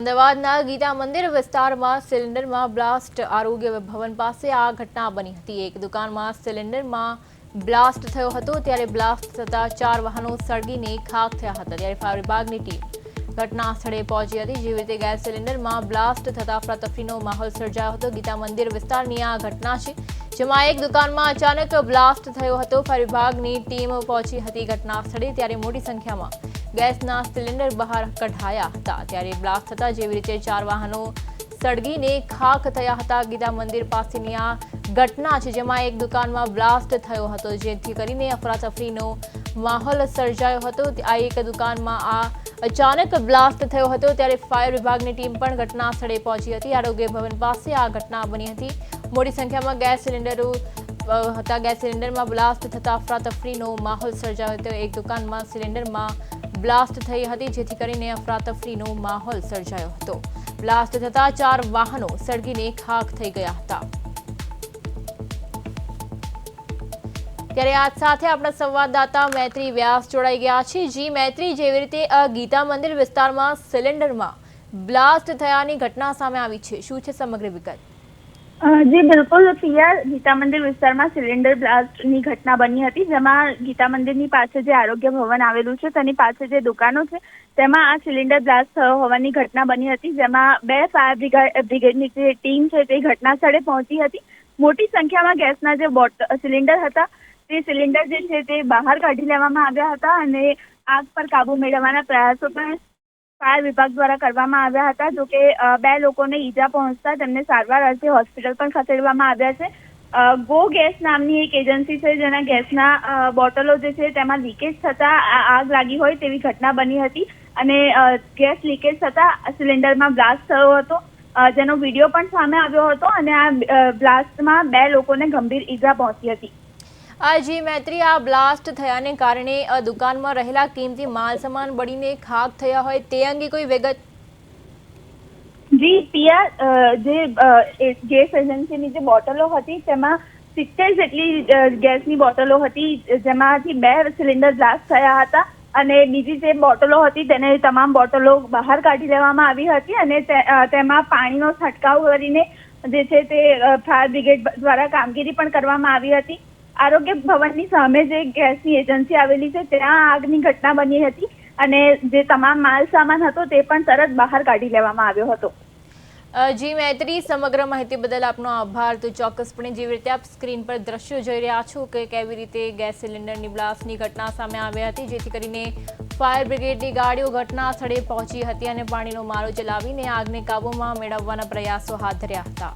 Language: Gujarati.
અમદાવાદના ગીતા મંદિર વિસ્તારમાં સિલિન્ડરમાં બ્લાસ્ટ આરોગ્ય ભવન પાસે આ ઘટના બની હતી। એક દુકાનમાં સિલિન્ડરમાં બ્લાસ્ટ થયો હતો ત્યારે બ્લાસ્ટ થતા 4 વાહનો સળગીને ખાખ થયા હતા। ત્યારે ફાયર વિભાગની ટીમ ઘટના સ્થળે પહોંચી હતી। જેવી રીતે ગેસ સિલિન્ડરમાં બ્લાસ્ટ થતા અફરાતફરીનો માહોલ સર્જાયો હતો। ગીતા મંદિર વિસ્તારની આ ઘટના છે, જેમાં એક દુકાનમાં અચાનક બ્લાસ્ટ થયો હતો। ફાયર વિભાગની ટીમ પહોંચી હતી ઘટના સ્થળે ત્યારે મોટી સંખ્યામાં ગેસના સિલિન્ડર બહાર કઢાયા હતા। ત્યારે બ્લાસ્ટ થતા જેવી રીતે 4 વાહનો સળગીને ખાખ થયા હતા। ગીતા મંદિર પાસેની આ ઘટના છે, જેમાં એક દુકાનમાં બ્લાસ્ટ થયો હતો, જેથી કરીને અફરાતફરીનો માહોલ સર્જાયો હતો। આ એક દુકાનમાં આ અચાનક બ્લાસ્ટ થયો હતો ત્યારે ફાયર વિભાગની ટીમ પણ ઘટના સ્થળે પહોંચી હતી। આરોગ્ય ભવન પાસે આ ઘટના બની હતી। મોટી સંખ્યામાં ગેસ સિલિન્ડરો હતા। ગેસ સિલિન્ડરમાં બ્લાસ્ટ થતા અફરાતફરીનો માહોલ સર્જાયો હતો। એક દુકાનમાં સિલિન્ડરમાં બ્લાસ્ટ થઈ હતી, જેથી કરીને અફરાતફરીનો માહોલ સર્જાયો હતો। બ્લાસ્ટ થતા 4 વાહનો સળગીને ખાખ થઈ ગયા હતા। ત્યારે આજ સાથે આપણા સંવાદદાતા મૈત્રી વ્યાસ જોડાઈ ગયા છે। જી મૈત્રી, જેવી રીતે ગીતા મંદિર વિસ્તારમાં સિલિન્ડરમાં બ્લાસ્ટ થયાની ઘટના સામે આવી છે, શું છે સમગ્ર વિગત? જી બિલકુલ પિયા, ગીતા મંદિર વિસ્તારમાં સિલિન્ડર બ્લાસ્ટની ઘટના બની હતી, જેમાં ગીતા મંદિરની પાસે જે આરોગ્ય ભવન આવેલું છે તેની પાસે જે દુકાનો છે તેમાં આ સિલિન્ડર બ્લાસ્ટ થયો હોવાની ઘટના બની હતી, જેમાં 2 ફાયર બ્રિગેડની જે ટીમ છે તે ઘટના સ્થળે પહોંચી હતી। મોટી સંખ્યામાં ગેસના જે સિલિન્ડર હતા તે સિલિન્ડર જે છે તે બહાર કાઢી લેવામાં આવ્યા હતા અને આગ પર કાબુ મેળવવાના પ્રયાસો પણ ફાયર વિભાગ દ્વારા કરવામાં આવ્યા હતા। જો કે 2 લોકોને ઈજા પહોંચતા તેમને સારવાર અર્થે હોસ્પિટલ પણ ખસેડવામાં આવ્યા છે। ગો ગેસ નામની એક એજન્સી છે, જેના ગેસના બોટલો જે છે તેમાં લીકેજ થતા આગ લાગી હોય તેવી ઘટના બની હતી અને ગેસ લીકેજ થતા સિલિન્ડરમાં બ્લાસ્ટ થયો હતો, જેનો વિડીયો પણ સામે આવ્યો હતો અને આ બ્લાસ્ટમાં 2 લોકોને ગંભીર ઈજા પહોંચી હતી। જી મૈત્રી, આ બ્લાસ્ટ થયાને કારણે દુકાનમાં રહેલા કિંમતી માલ સામાન બળીને ખાખ થયા હોય તે અંગે કોઈ વિગત? જી પિયા, જે ગેસ એજન્સીની જે બોટલો હતી તેમાં 70 જેટલી ગેસની બોટલો હતી, જેમાંથી 2 સિલિન્ડર બ્લાસ્ટ થયા હતા અને બીજી જે બોટલો હતી તેને તમામ બોટલો બહાર કાઢી લેવામાં આવી હતી અને તેમાં પાણીનો છંટકાવ કરીને જે છે તે ફાયર બ્રિગેડ દ્વારા કામગીરી પણ કરવામાં આવી હતી। આરોગ્ય ભવનની સામે જે ગેસની એજન્સી આવેલી છે ત્યાં આગની ઘટના બની હતી અને જે તમામ માલ સામાન હતો તે પણ તરત બહાર કાઢી લેવામાં આવ્યો હતો। જી મૈત્રી, સમગ્ર માહિતી બદલ આપનો આભાર। તો ચોક્કસપણે જેવી રીતે આપ સ્ક્રીન પર દ્રશ્યો જોઈ રહ્યા છો કે કેવી રીતે ગેસ સિલિન્ડરની બ્લાસ્ટની ઘટના સામે આવી હતી, જેથી કરીને ફાયર બ્રિગેડની ગાડીઓ ઘટના સ્થળે પહોંચી હતી અને પાણીનો મારો ચલાવીને આગને કાબૂમાં મેળવવાના પ્રયાસો હાથ ધર્યા હતા।